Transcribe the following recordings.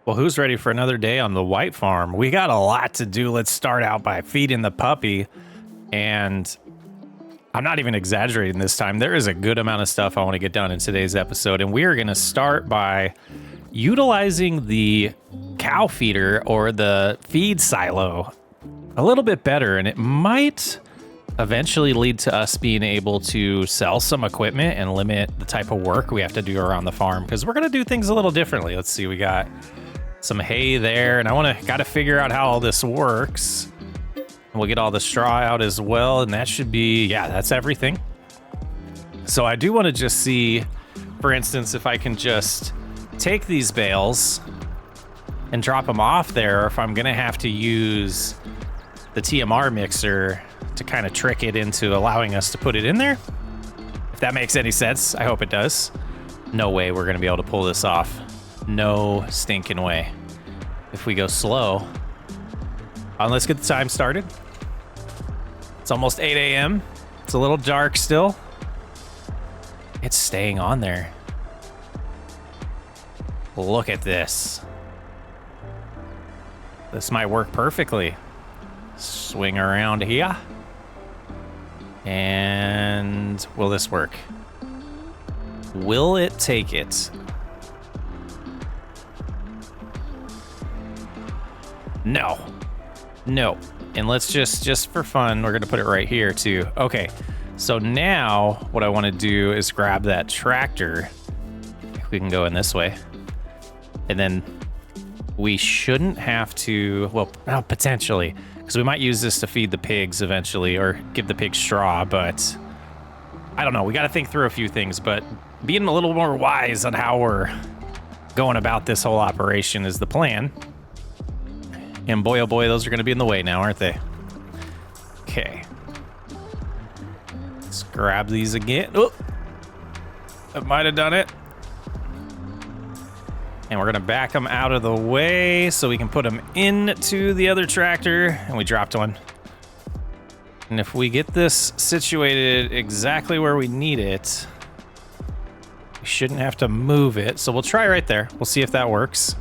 Well, who's ready for another day on the White Farm? We got a lot to do. Let's start out by feeding the puppy. And I'm not even exaggerating this time. There is a good amount of stuff I want to get done in today's episode. And we are going to start by utilizing the cow feeder or the feed silo a little bit better. And it might eventually lead to us being able to sell some equipment and limit the type of work we have to do around the farm, because we're going to do things a little differently. Let's see, we got some hay there, and I got to figure out how all this works. And we'll get all the straw out as well, and that should be, yeah, that's everything. So I do want to just see, for instance, if I can just take these bales and drop them off there, or if I'm going to have to use the TMR mixer to kind of trick it into allowing us to put it in there. If that makes any sense, I hope it does. No way we're going to be able to pull this off. No stinking way. If we go slow. Let's get the time started. It's almost 8 a.m. It's a little dark still. It's staying on there. Look at this. This might work perfectly. Swing around here. And will this work? Will it take it? No. And let's just for fun, we're gonna put it right here too. Okay, so now what I wanna do is grab that tractor. We can go in this way. And then we shouldn't have to, well, potentially, because we might use this to feed the pigs eventually or give the pigs straw, but I don't know. We gotta think through a few things, but being a little more wise on how we're going about this whole operation is the plan. And boy, oh boy, those are going to be in the way now, aren't they? Okay. Let's grab these again. Oh, that might have done it. And we're going to back them out of the way so we can put them into the other tractor. And we dropped one. And if we get this situated exactly where we need it, we shouldn't have to move it. So we'll try right there. We'll see if that works.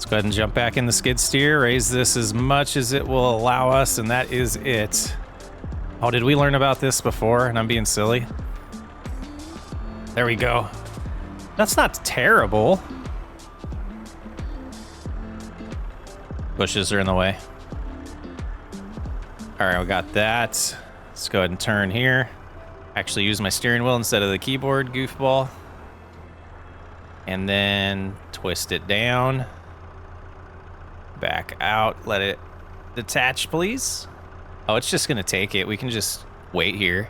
Go ahead and jump back in the skid steer, raise this as much as it will allow us, and that is it. Oh, did we learn about this before and I'm being silly? There we go. That's not terrible. Bushes are in the way. All right, we got that. Let's go ahead and turn here. Actually use my steering wheel instead of the keyboard, goofball. And then twist it down. Back out, let it detach, please. Oh, it's just gonna take it. We can just wait here.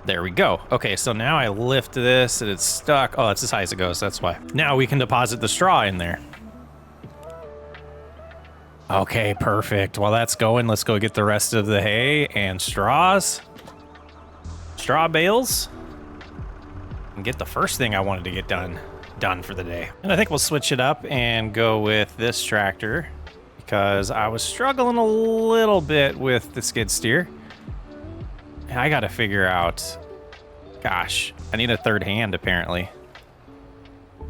There we go. Okay, so now I lift this and it's stuck. Oh, it's as high as it goes, that's why. Now we can deposit the straw in there. Okay, perfect. While that's going, let's go get the rest of the hay and straws. Straw bales. And get the first thing I wanted to get done for the day. And I think we'll switch it up and go with this tractor because I was struggling a little bit with the skid steer. And I got to figure out, gosh, I need a third hand apparently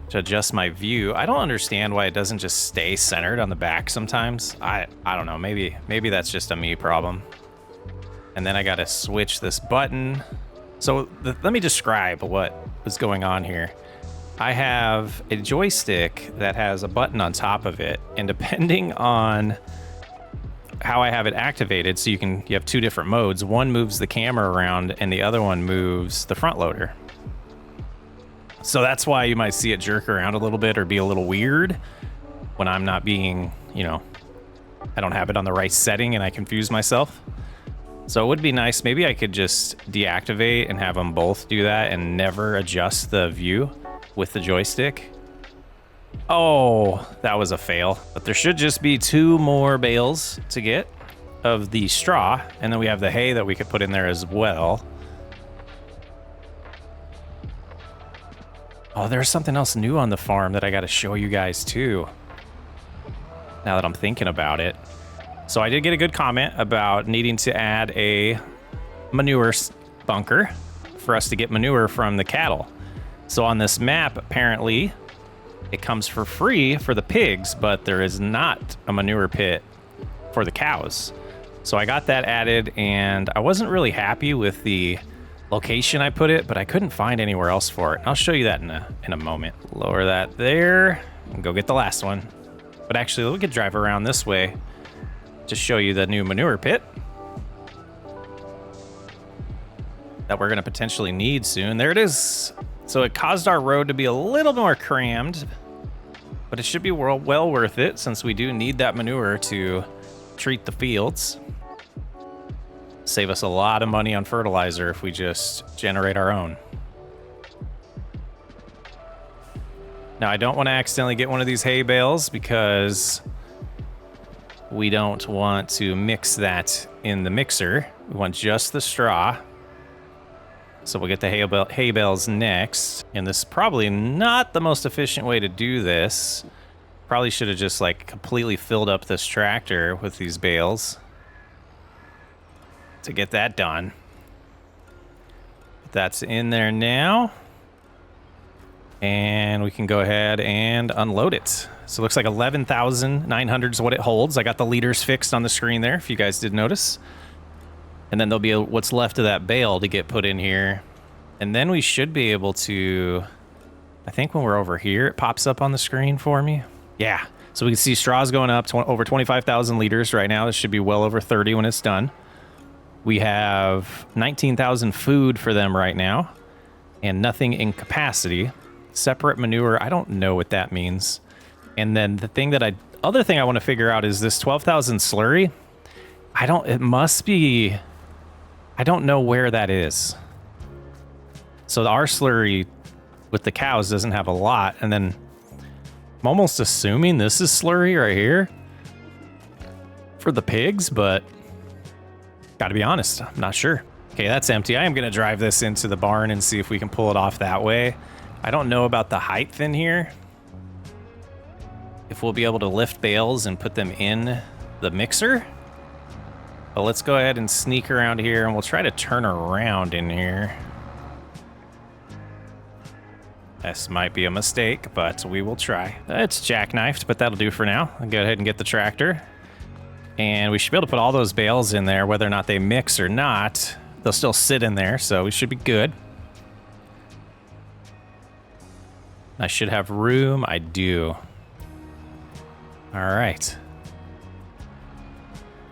to adjust my view. I don't understand why it doesn't just stay centered on the back sometimes. I don't know, maybe that's just a me problem. And then I got to switch this button. So let me describe what was going on here. I have a joystick that has a button on top of it, and depending on how I have it activated, so you have two different modes. One moves the camera around and the other one moves the front loader. So that's why you might see it jerk around a little bit or be a little weird when I'm not being, I don't have it on the right setting and I confuse myself. So it would be nice, maybe I could just deactivate and have them both do that and never adjust the view with the joystick. Oh, that was a fail. But there should just be 2 more bales to get of the straw, and then we have the hay that we could put in there as well. Oh, there's something else new on the farm that I got to show you guys too, now that I'm thinking about it. So I did get a good comment about needing to add a manure bunker for us to get manure from the cattle. So on this map, apparently, it comes for free for the pigs, but there is not a manure pit for the cows. So I got that added, and I wasn't really happy with the location I put it, but I couldn't find anywhere else for it. I'll show you that in a moment. Lower that there and go get the last one. But actually, we could drive around this way to show you the new manure pit that we're gonna potentially need soon. There it is. So it caused our road to be a little more crammed, but it should be well worth it since we do need that manure to treat the fields. Save us a lot of money on fertilizer if we just generate our own. Now, I don't want to accidentally get one of these hay bales because we don't want to mix that in the mixer. We want just the straw. So we'll get the hay bales next. And this is probably not the most efficient way to do this. Probably should have just like completely filled up this tractor with these bales to get that done. But that's in there now. And we can go ahead and unload it. So it looks like 11,900 is what it holds. I got the liters fixed on the screen there, if you guys did notice. And then there'll be what's left of that bale to get put in here. And then we should be able to, I think when we're over here, it pops up on the screen for me. Yeah, so we can see straws going up to over 25,000 liters right now. This should be well over 30 when it's done. We have 19,000 food for them right now and nothing in capacity. Separate manure, I don't know what that means. And then the other thing I want to figure out is this 12,000 slurry. It must be, I don't know where that is. So our slurry with the cows doesn't have a lot. And then I'm almost assuming this is slurry right here for the pigs, but gotta be honest, I'm not sure. Okay, that's empty. I am gonna drive this into the barn and see if we can pull it off that way. I don't know about the height in here. If we'll be able to lift bales and put them in the mixer. But let's go ahead and sneak around here and we'll try to turn around in here. This might be a mistake, but we will try. It's jackknifed, but that'll do for now. I'll go ahead and get the tractor. And we should be able to put all those bales in there, whether or not they mix or not. They'll still sit in there, so we should be good. I should have room. I do. All right.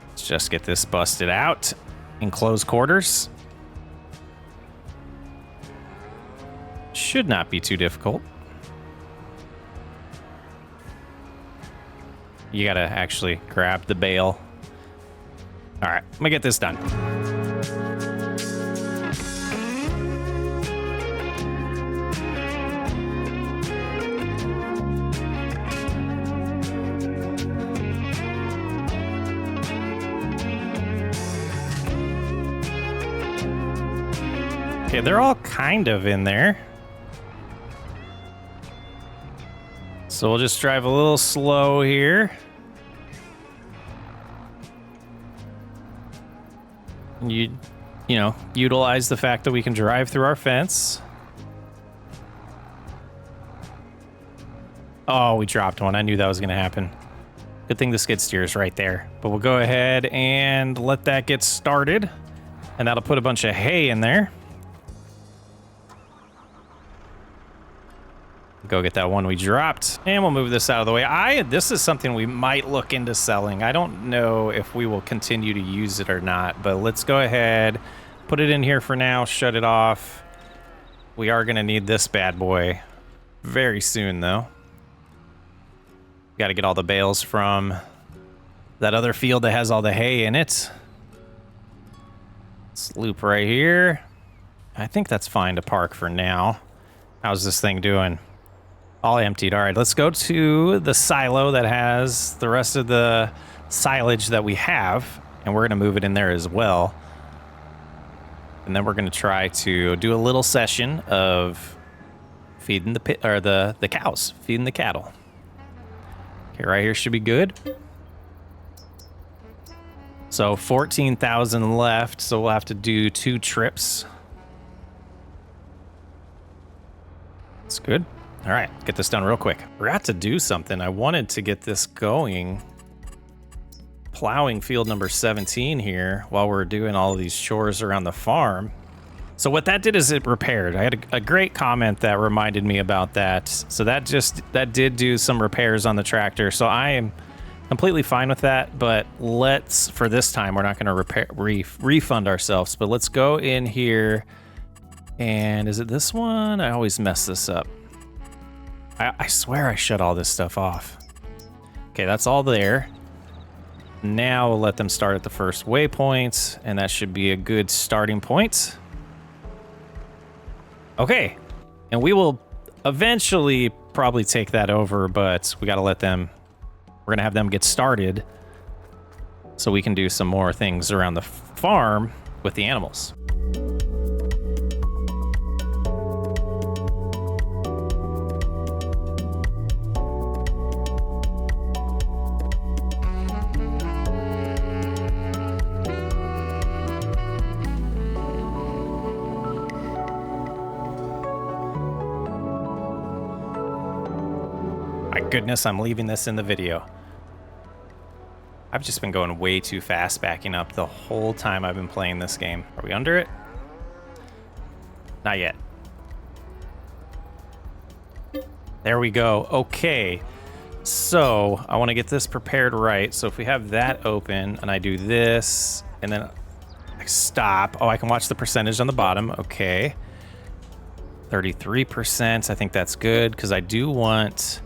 Let's just get this busted out in close quarters. Should not be too difficult. You gotta actually grab the bale. All right, I'm gonna get this done. Okay, they're all kind of in there. So we'll just drive a little slow here. You know, utilize the fact that we can drive through our fence. Oh, we dropped one. I knew that was going to happen. Good thing the skid steer is right there. But we'll go ahead and let that get started. And that'll put a bunch of hay in there. Go get that one we dropped. And we'll move this out of the way. This is something we might look into selling. I don't know if we will continue to use it or not, but let's go ahead, put it in here for now, shut it off. We are gonna need this bad boy very soon though. Got to get all the bales from that other field that has all the hay in it. Let's loop right here. I think that's fine to park for now. How's this thing doing? All emptied. All right, let's go to the silo that has the rest of the silage that we have, and we're going to move it in there as well. And then we're going to try to do a little session of feeding the cows, feeding the cattle. Okay, right here should be good. So 14,000 left, so we'll have to do 2 trips. That's good. All right, get this done real quick. Forgot to do something. I wanted to get this going. Plowing field number 17 here while we're doing all of these chores around the farm. So what that did is it repaired. I had a great comment that reminded me about that. So that did do some repairs on the tractor. So I am completely fine with that, but for this time, we're not going to refund ourselves, but let's go in here. And is it this one? I always mess this up. I swear I shut all this stuff off. Okay, that's all there. Now we'll let them start at the first waypoint, and that should be a good starting point. Okay, and we will eventually probably take that over, but we got to let them, we're going to have them get started so we can do some more things around the farm with the animals. Goodness, I'm leaving this in the video. I've just been going way too fast backing up the whole time I've been playing this game. Are we under it? Not yet. There we go. Okay. So I want to get this prepared right. So if we have that open and I do this and then I stop. Oh, I can watch the percentage on the bottom. Okay. 33%. I think that's good because I do want...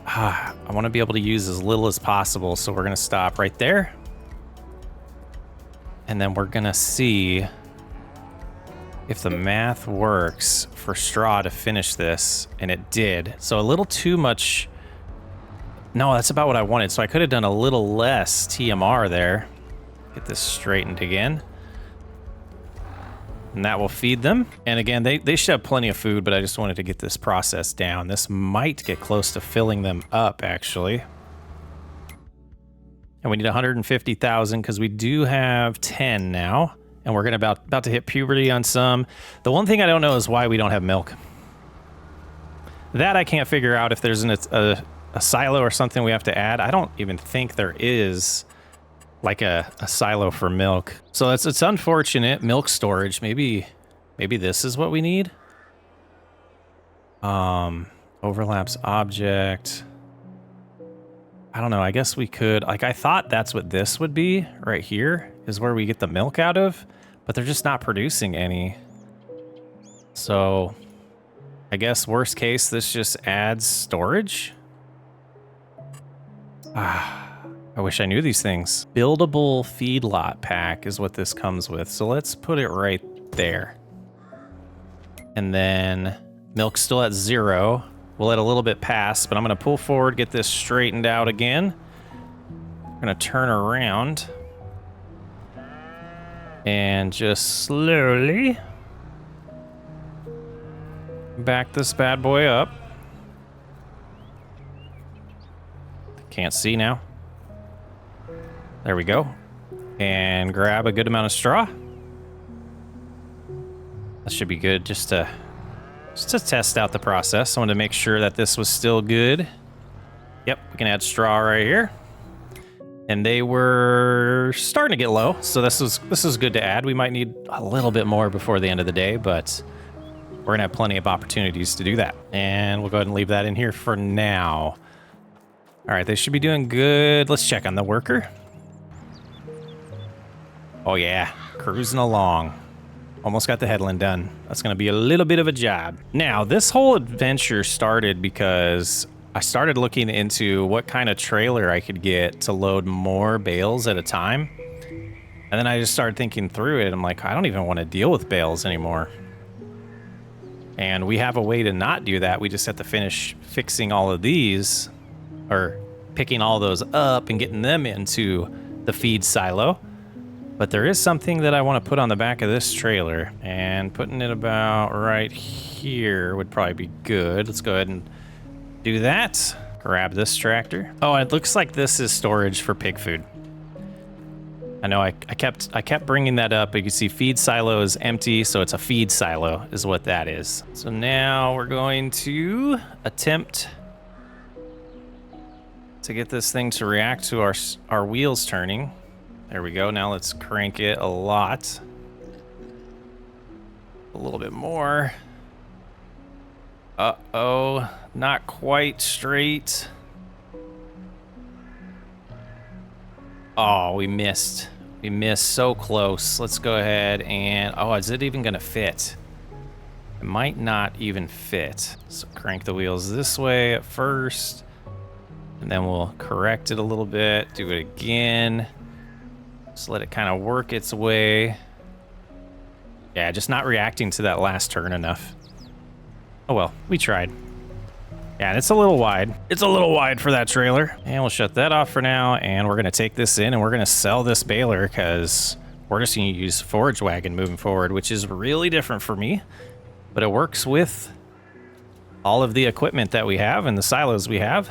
I want to be able to use as little as possible, so we're going to stop right there. And then we're going to see if the math works for straw to finish this, and it did. So a little too much. No, that's about what I wanted. So I could have done a little less TMR there. Get this straightened again. And that will feed them. And again, they should have plenty of food, but I just wanted to get this process down. This might get close to filling them up, actually. And we need 150,000 because we do have 10 now. And we're gonna about to hit puberty on some. The one thing I don't know is why we don't have milk. That I can't figure out if there's a silo or something we have to add. I don't even think there is like a silo for milk. So it's unfortunate. Milk storage. Maybe this is what we need. Overlaps object. I don't know. I guess we could, like, I thought that's what this would be right here is where we get the milk out of, but they're just not producing any. So I guess worst case, this just adds storage. I wish I knew these things. Buildable feedlot pack is what this comes with. So let's put it right there. And then milk's still at 0. We'll let a little bit pass, but I'm gonna pull forward, get this straightened out again. I'm gonna turn around and just slowly back this bad boy up. Can't see now. There we go. And grab a good amount of straw. That should be good just to test out the process. I wanted to make sure that this was still good. Yep, we can add straw right here. And they were starting to get low, so this is good to add. We might need a little bit more before the end of the day, but we're gonna have plenty of opportunities to do that. And we'll go ahead and leave that in here for now. All right, they should be doing good. Let's check on the worker. Oh yeah, cruising along. Almost got the headland done. That's gonna be a little bit of a job. Now, this whole adventure started because I started looking into what kind of trailer I could get to load more bales at a time. And then I just started thinking through it. I'm like, I don't even want to deal with bales anymore. And we have a way to not do that. We just have to finish fixing all of these, or picking all those up and getting them into the feed silo. But there is something that I want to put on the back of this trailer, and putting it about right here would probably be good. Let's go ahead and do that. Grab this tractor. Oh, it looks like this is storage for pig food. I know I kept bringing that up, but you can see feed silo is empty, so it's a feed silo is what that is. So now we're going to attempt to get this thing to react to our wheels turning. There we go. Now let's crank it a lot. A little bit more. Uh-oh, not quite straight. Oh, we missed. We missed so close. Let's go ahead and, oh, is it even gonna fit? It might not even fit. So crank the wheels this way at first, and then we'll correct it a little bit, do it again. Just let it kind of work its way. Yeah, just not reacting to that last turn enough. Oh well, we tried. Yeah, and it's a little wide. It's a little wide for that trailer. And we'll shut that off for now, and we're gonna take this in and we're gonna sell this baler because we're just gonna use forage wagon moving forward, which is really different for me, but it works with all of the equipment that we have and the silos we have.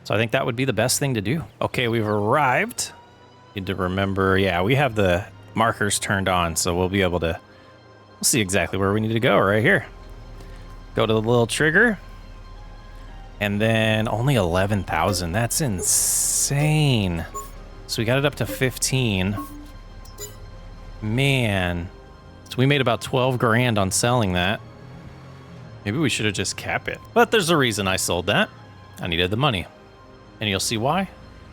So I think that would be the best thing to do. Okay, we've arrived. Need to remember, yeah, we have the markers turned on, so we'll be able to, we'll see exactly where we need to go right here. Go to the little trigger. And then only 11,000. That's insane. So we got it up to 15. Man. So we made about 12 grand on selling that. Maybe we should have just kept it. But there's a reason I sold that. I needed the money. And you'll see why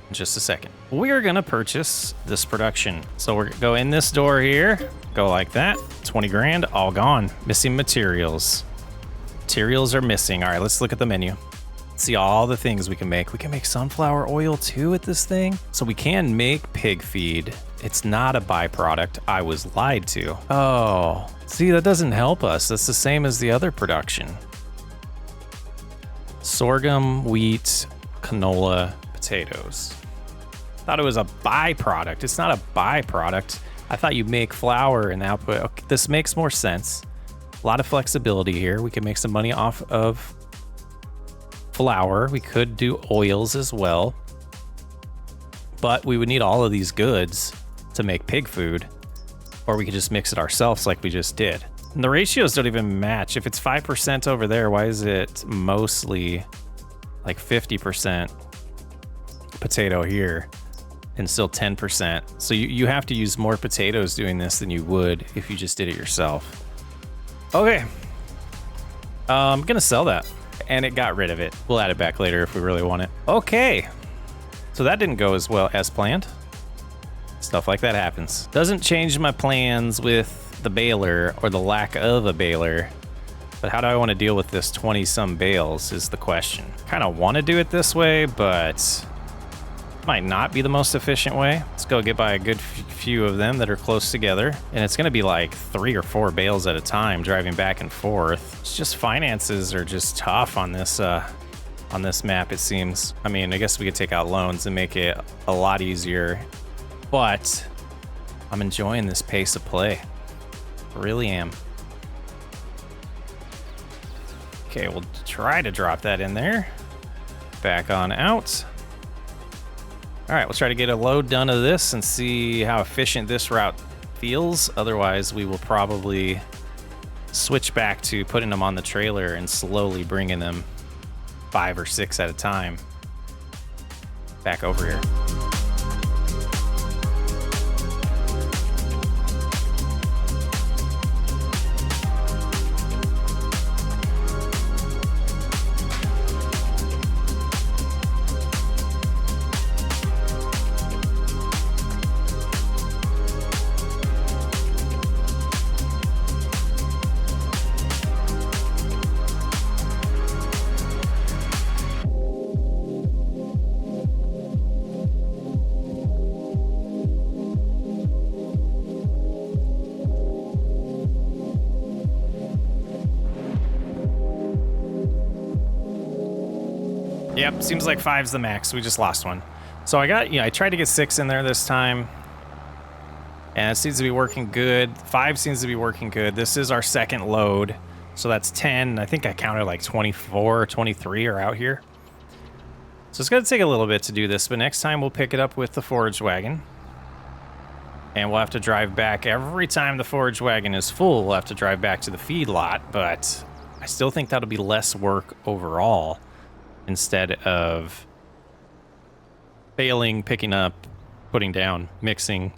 in just a second. We are gonna purchase this production. So we're gonna go in this door here, go like that. 20 grand, all gone. Missing materials. Materials are missing. All right, let's look at the menu. See all the things we can make. We can make sunflower oil too with this thing. So we can make pig feed. It's not a byproduct. I was lied to. Oh, see, that doesn't help us. That's the same as the other production. Sorghum, wheat, canola, potatoes. Thought it was a byproduct. It's not a byproduct. I thought you make flour and output. Okay, this makes more sense. A lot of flexibility here. We can make some money off of flour. We could do oils as well, but we would need all of these goods to make pig food, or we could just mix it ourselves like we just did. And the ratios don't even match. If it's 5% over there, why is it mostly like 50% potato here and still 10%? So you have to use more potatoes doing this than you would if you just did it yourself. Okay, I'm gonna sell that. And it got rid of it. We'll add it back later if we really want it. Okay, so that didn't go as well as planned. Stuff like that happens. Doesn't change my plans with the baler or the lack of a baler, but how do I want to deal with this 20-some bales is the question. Kind of want to do it this way, but might not be the most efficient way. Let's go get by a good few of them that are close together. And it's gonna be like 3 or 4 bales at a time driving back and forth. It's just finances are just tough on this map, it seems. I mean, I guess we could take out loans and make it a lot easier, but I'm enjoying this pace of play. I really am. Okay, we'll try to drop that in there. Back on out. All right, we'll try to get a load done of this and see how efficient this route feels. Otherwise, we will probably switch back to putting them on the trailer and slowly bringing them 5 or 6 at a time back over here. Yep, seems like 5's the max. We just lost one. So I got, I tried to get 6 in there this time, and it seems to be working good. 5 seems to be working good. This is our second load, so that's 10. I think I counted like 24 or 23 are out here. So it's gonna take a little bit to do this, but next time we'll pick it up with the forage wagon. And we'll have to drive back every time the forage wagon is full. We'll have to drive back to the feed lot, but I still think that'll be less work overall instead of bailing, picking up, putting down, mixing,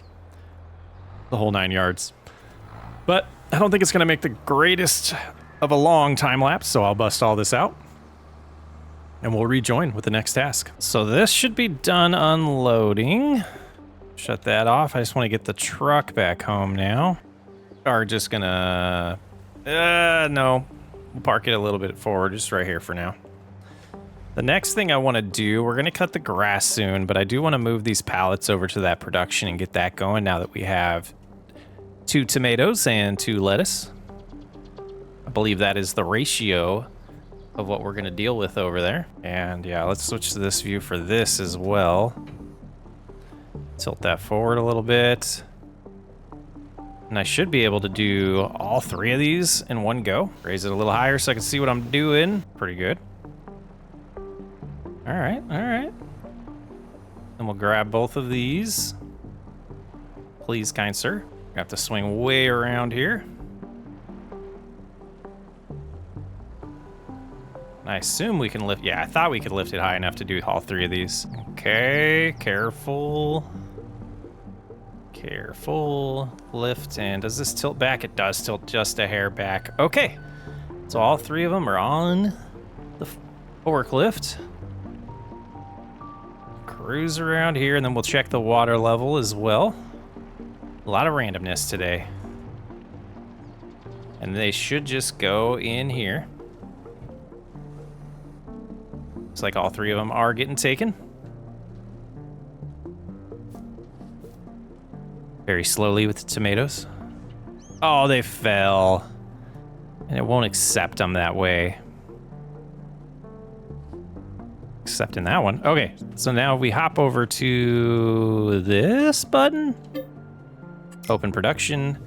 the whole 9 yards. But I don't think it's going to make the greatest of a long time lapse, so I'll bust all this out and we'll rejoin with the next task. So this should be done unloading. Shut that off. I just want to get the truck back home now. Are just gonna, no, we'll park it a little bit forward, just right here for now. The next thing I want to do, we're gonna cut the grass soon, but I do want to move these pallets over to that production and get that going now that we have 2 tomatoes and 2 lettuce. I believe that is the ratio of what we're gonna deal with over there. And yeah, let's switch to this view for this as well. Tilt that forward a little bit. And I should be able to do all 3 of these in one go. Raise it a little higher so I can see what I'm doing. Pretty good. All right, all right. Then we'll grab both of these. Please, kind sir. I have to swing way around here. And I assume we can lift, yeah, I thought we could lift it high enough to do all 3 of these. Okay, careful. Careful, lift, and does this tilt back? It does tilt just a hair back. Okay, so all 3 of them are on the forklift. Cruise around here, and then we'll check the water level as well. A lot of randomness today. And they should just go in here. Looks like all 3 of them are getting taken. Very slowly with the tomatoes. Oh, they fell. And it won't accept them that way. Accepting that one. Okay, so now we hop over to this button. Open production.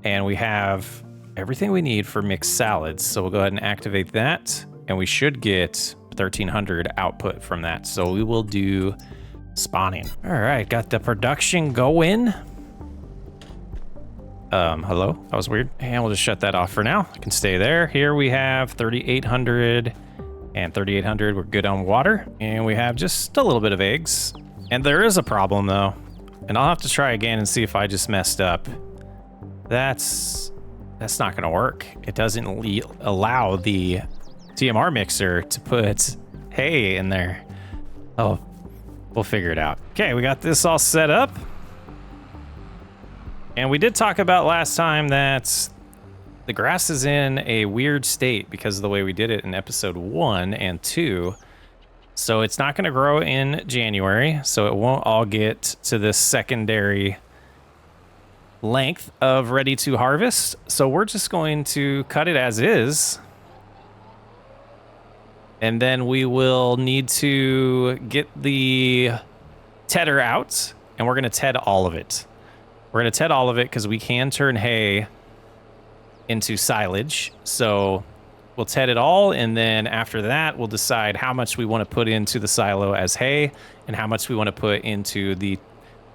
And we have everything we need for mixed salads. So we'll go ahead and activate that. And we should get 1,300 output from that. So we will do spawning. All right, got the production going. Hello, that was weird. And we'll just shut that off for now. I can stay there. Here we have 3,800 and 3,800. We're good on water. And we have just a little bit of eggs. And there is a problem though. And I'll have to try again and see if I just messed up. That's not gonna work. It doesn't allow the TMR mixer to put hay in there. Oh, we'll figure it out. Okay, we got this all set up. And we did talk about last time that the grass is in a weird state because of the way we did it in episode 1 and 2. So it's not going to grow in January, so it won't all get to this secondary length of ready to harvest. So we're just going to cut it as is. And then we will need to get the tedder out, and we're going to ted all of it. We're going to ted all of it because we can turn hay into silage. So we'll ted it all, and then after that, we'll decide how much we want to put into the silo as hay and how much we want to put into the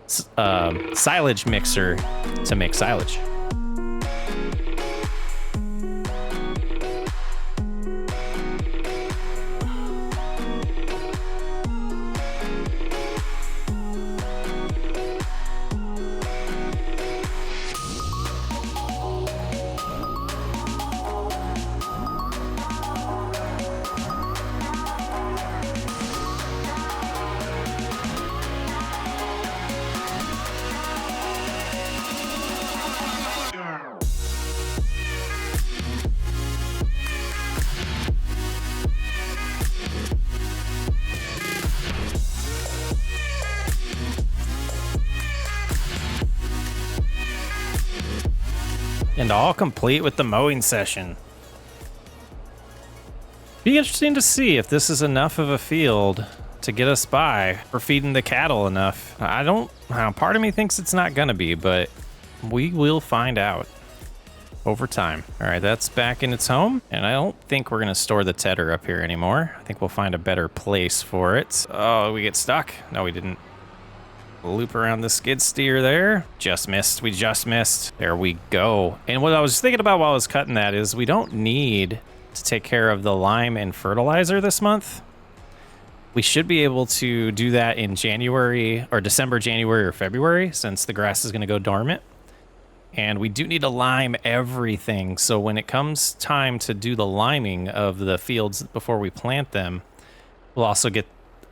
silage mixer to make silage. And all complete with the mowing session. Be interesting to see if this is enough of a field to get us by for feeding the cattle enough. I don't, part of me thinks it's not gonna be, but we will find out over time. All right, that's back in its home. And I don't think we're gonna store the tedder up here anymore. I think we'll find a better place for it. Oh, we get stuck? No, we didn't. Loop around the skid steer there. Just missed. We just missed. There we go. And what I was thinking about while I was cutting that is we don't need to take care of the lime and fertilizer this month. We should be able to do that in January or December, January, or February, since the grass is going to go dormant. And we do need to lime everything. So when it comes time to do the liming of the fields before we plant them, we'll also get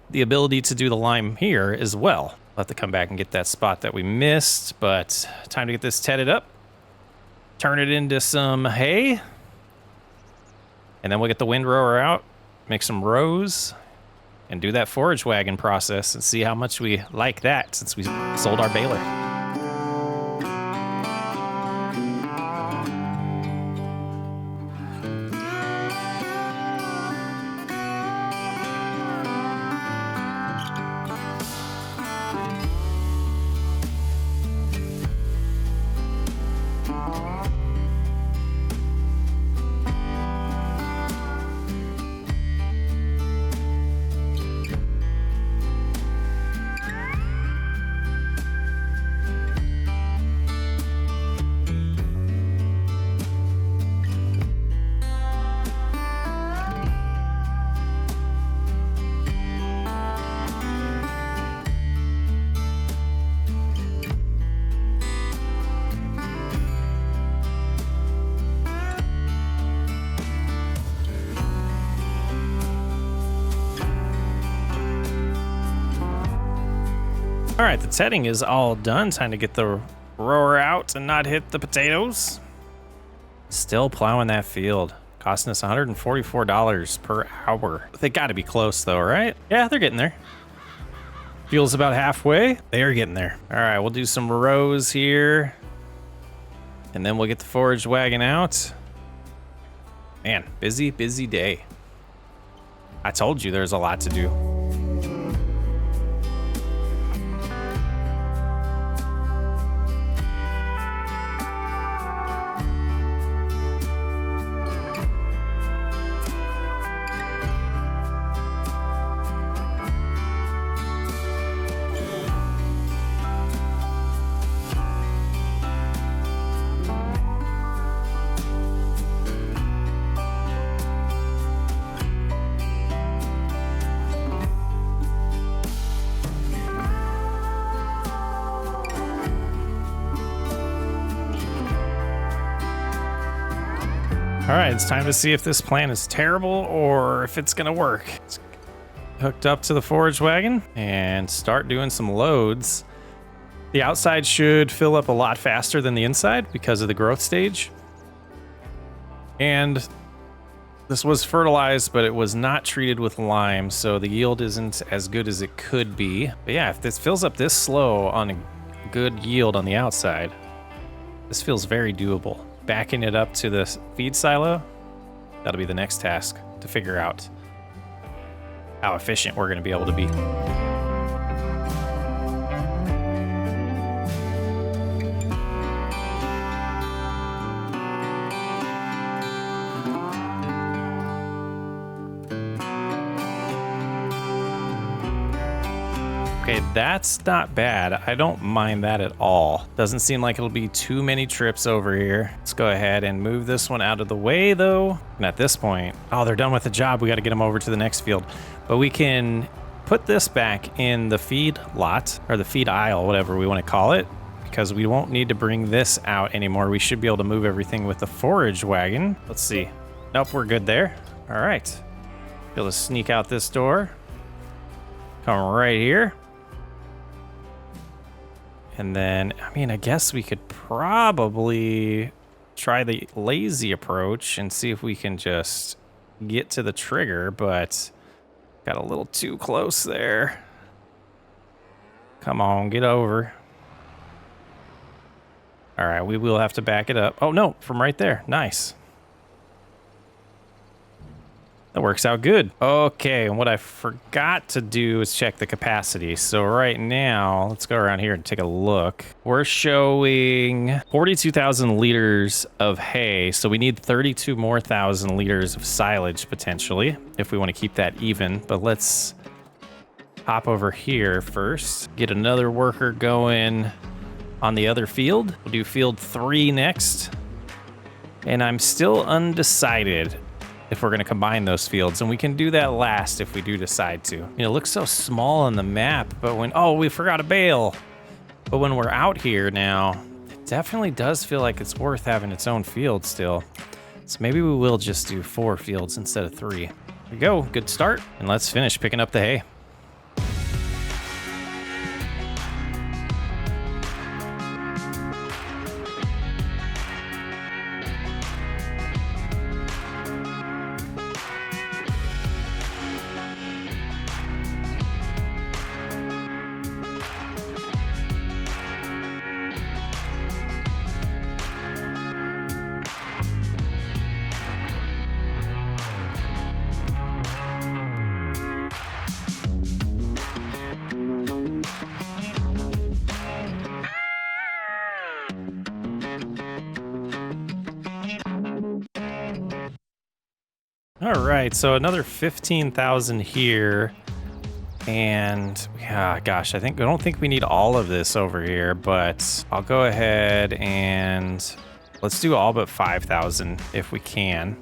the ability to do the lime here as well. We'll have to come back and get that spot that we missed, but time to get this tedded up. Turn it into some hay. And then we'll get the windrower out, make some rows, and do that forage wagon process and see how much we like that since we sold our baler. All right, the tedding is all done. Time to get the rower out and not hit the potatoes. Still plowing that field. Costing us $144 per hour. They got to be close though, right? Yeah, they're getting there. Field's about halfway. They are getting there. All right, we'll do some rows here. And then we'll get the forage wagon out. Man, busy, busy day. I told you there's a lot to do. All right, it's time to see if this plan is terrible or if it's gonna work. It's hooked up to the forage wagon and start doing some loads. The outside should fill up a lot faster than the inside because of the growth stage. And this was fertilized, but it was not treated with lime, so the yield isn't as good as it could be. But yeah, if this fills up this slow on a good yield on the outside, this feels very doable. Backing it up to the feed silo, that'll be the next task to figure out how efficient we're going to be able to be. Okay, that's not bad. I don't mind that at all. Doesn't seem like it'll be too many trips over here. Let's go ahead and move this one out of the way though. And at this point, oh, they're done with the job. We got to get them over to the next field. But we can put this back in the feed lot or the feed aisle, whatever we want to call it, because we won't need to bring this out anymore. We should be able to move everything with the forage wagon. Let's see. Nope, we're good there. All right. Be able to sneak out this door. Come right here. And then, I mean, I guess we could probably try the lazy approach and see if we can just get to the trigger, but got a little too close there. Come on, get over. All right, we will have to back it up. Oh, no, from right there. Nice. That works out good. Okay, and what I forgot to do is check the capacity. So right now, let's go around here and take a look. We're showing 42,000 liters of hay. So we need 32 more thousand liters of silage potentially if we want to keep that even. But let's hop over here first, get another worker going on the other field. We'll do field 3 next. And I'm still undecided if we're gonna combine those fields, and we can do that last if we do decide to. You know, it looks so small on the map, but oh, we forgot a bale. But when we're out here now, it definitely does feel like it's worth having its own field still. So maybe we will just do 4 fields instead of 3. There we go, good start. And let's finish picking up the hay. All right, so another 15,000 here. And yeah, gosh, I don't think we need all of this over here, but I'll go ahead and let's do all but 5,000 if we can.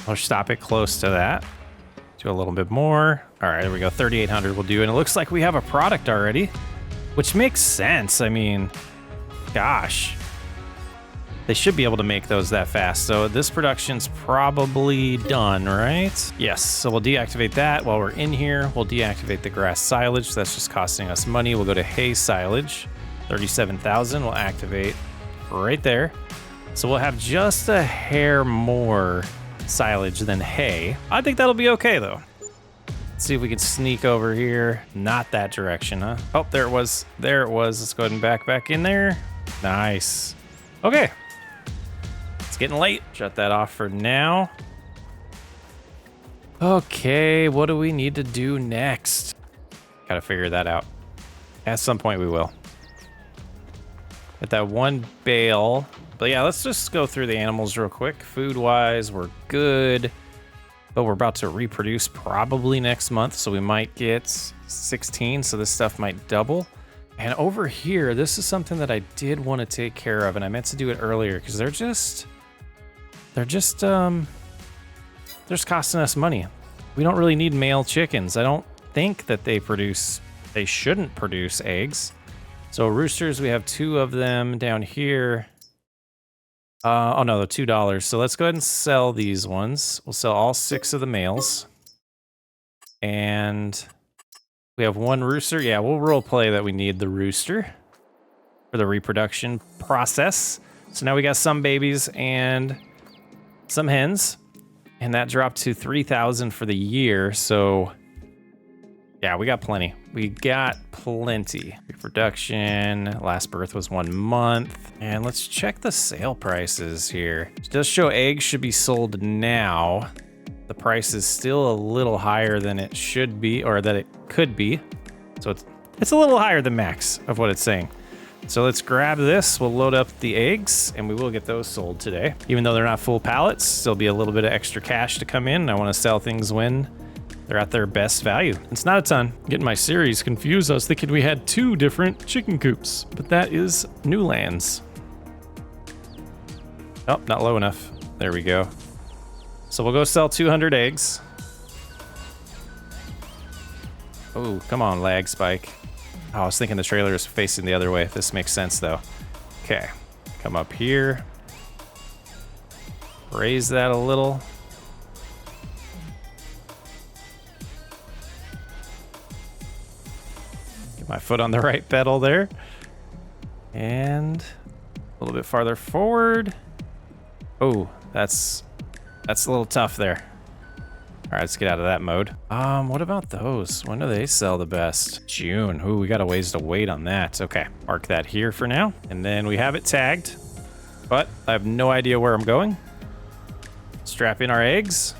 I'll stop it close to that. Do a little bit more. All right, there we go. 3,800 will do. And it looks like we have a product already, which makes sense. I mean, gosh. They should be able to make those that fast. So this production's probably done, right? Yes, so we'll deactivate that. While we're in here, we'll deactivate the grass silage. That's just costing us money. We'll go to hay silage, 37,000. We'll activate right there. So we'll have just a hair more silage than hay. I think that'll be okay though. Let's see if we can sneak over here. Not that direction, huh? Oh, there it was. There it was. Let's go ahead and back in there. Nice. Okay. Getting late. Shut that off for now. Okay, what do we need to do next? Gotta figure that out. At some point we will. Get that one bale. But yeah, let's just go through the animals real quick. Food-wise, we're good. But we're about to reproduce probably next month, so we might get 16, so this stuff might double. And over here, this is something that I did want to take care of, and I meant to do it earlier because they're just costing us money. We don't really need male chickens. I don't think that they shouldn't produce eggs. So roosters, we have 2 of them down here. Oh no, they're $2. So let's go ahead and sell these ones. We'll sell all 6 of the males. And we have 1 rooster. Yeah, we'll role play that we need the rooster for the reproduction process. So now we got some babies and some hens, and that dropped to 3,000 for the year. So yeah, we got plenty. Reproduction, last birth was 1 month. And let's check the sale prices here. It does show eggs should be sold now. The price is still a little higher than it should be, or that it could be. So it's a little higher than max of what it's saying. So let's grab this, we'll load up the eggs, and we will get those sold today. Even though they're not full pallets, still be a little bit of extra cash to come in. I want to sell things when they're at their best value. It's not a ton. Getting my series confused. I was thinking we had 2 different chicken coops, but that is Newlands. Oh, not low enough. There we go. So we'll go sell 200 eggs. Oh, come on, lag spike. Oh, I was thinking the trailer is facing the other way. This makes sense, though. Okay, come up here. Raise that a little. Get my foot on the right pedal there. And a little bit farther forward. Oh, that's a little tough there. All right, let's get out of that mode. What about those? When do they sell the best? June. Ooh, we got a ways to wait on that. Okay, mark that here for now. And then we have it tagged, but I have no idea where I'm going. Strap in our eggs,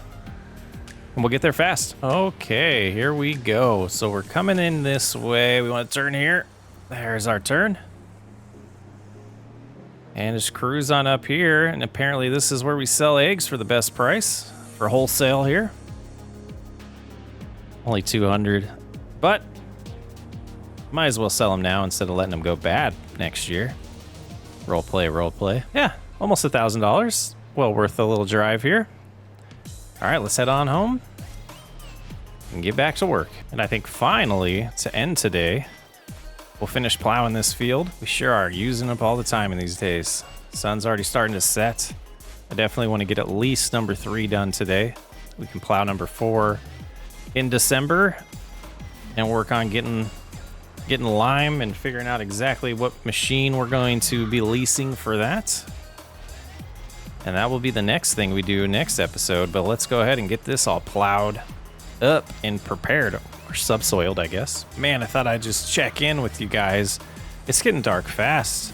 and we'll get there fast. Okay, here we go. So we're coming in this way. We want to turn here. There's our turn. And just cruise on up here. And apparently this is where we sell eggs for the best price for wholesale here. Only 200, but Might as well sell them now instead of letting them go bad next year. Role play, role play. Yeah, almost $1,000. Well worth a little drive here. All right, let's head on home and get back to work. And I think finally, to end today, we'll finish plowing this field. We sure are using up all the time in these days. Sun's already starting to set. I definitely want to get at least number 3 done today. We can plow number 4 in December and work on getting lime and figuring out exactly what machine we're going to be leasing for that. And that will be the next thing we do next episode. But let's go ahead and get this all plowed up and prepared, or subsoiled, I guess. Man, I thought I'd just check in with you guys. It's getting dark fast.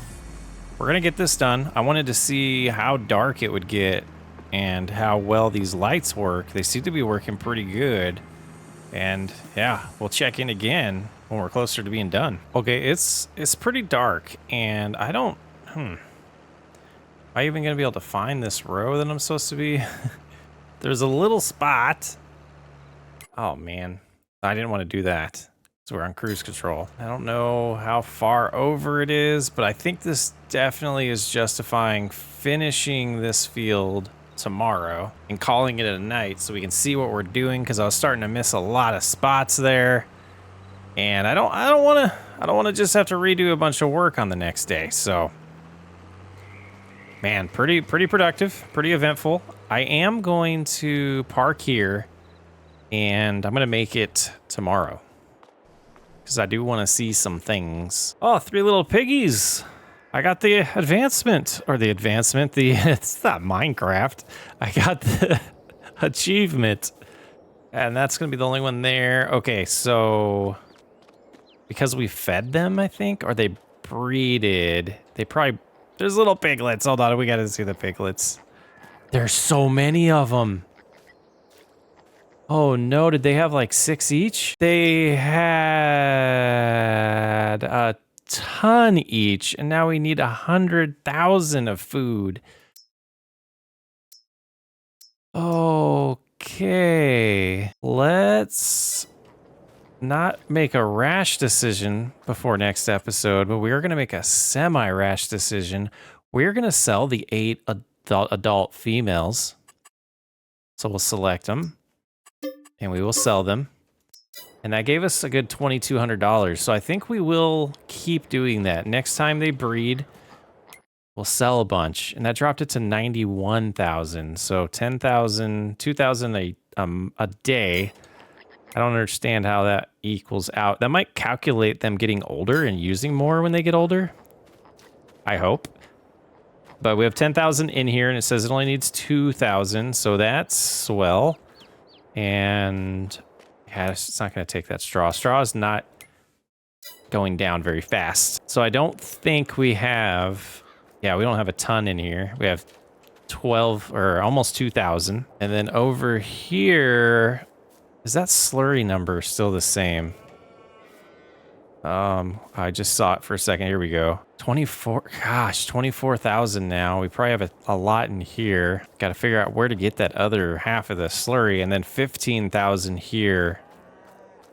We're gonna get this done. I wanted to see how dark it would get and how well these lights work. They seem to be working pretty good. And yeah, we'll check in again when we're closer to being done. Okay, it's pretty dark, and I don't, am I even gonna be able to find this row that I'm supposed to be? There's a little spot. Oh man, I didn't want to do that. So we're on cruise control. I don't know how far over it is, but I think this definitely is justifying finishing this field tomorrow and calling it a night so we can see what we're doing, because I was starting to miss a lot of spots there. And I don't want to just have to redo a bunch of work on the next day. So man, pretty productive, pretty eventful. I am going to park here and I'm going to make it tomorrow, because I do want to see some things. Oh, 3 little piggies. I got the advancement, or the advancement, it's not Minecraft. I got the achievement, and that's going to be the only one there. Okay, so because we fed them, I think, or they breeded. They probably, there's little piglets. Hold on, we got to see the piglets. There's so many of them. Oh no, did they have like 6 each? They had a ton each, and now we need 100,000 of food. Okay, let's not make a rash decision before next episode, but we are going to make a semi-rash decision. We're going to sell the 8 adult females. So we'll select them. And we will sell them. And that gave us a good $2,200. So I think we will keep doing that. Next time they breed, we'll sell a bunch. And that dropped it to 91,000. So 10,000, 2,000 a day. I don't understand how that equals out. That might calculate them getting older and using more when they get older. I hope. But we have 10,000 in here, and it says it only needs 2,000. So that's swell. And yeah, it's not going to take that straw. Straw is not going down very fast. So I don't think we have, yeah, we don't have a ton in here. We have 12 or almost 2,000. And then over here, is that slurry number still the same? I just saw it for a second. Here we go. 24, gosh, 24,000 now. We probably have a lot in here. Got to figure out where to get that other half of the slurry, and then 15,000 here.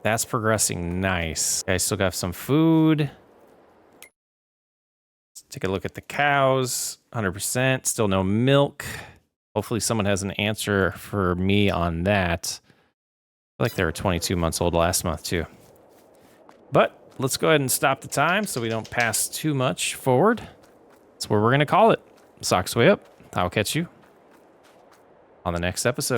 That's progressing nice. Okay, still got some food. Let's take a look at the cows. 100%, still no milk. Hopefully someone has an answer for me on that. I feel like they were 22 months old last month too. But let's go ahead and stop the time so we don't pass too much forward. That's where we're going to call it. Socks way up. I'll catch you on the next episode.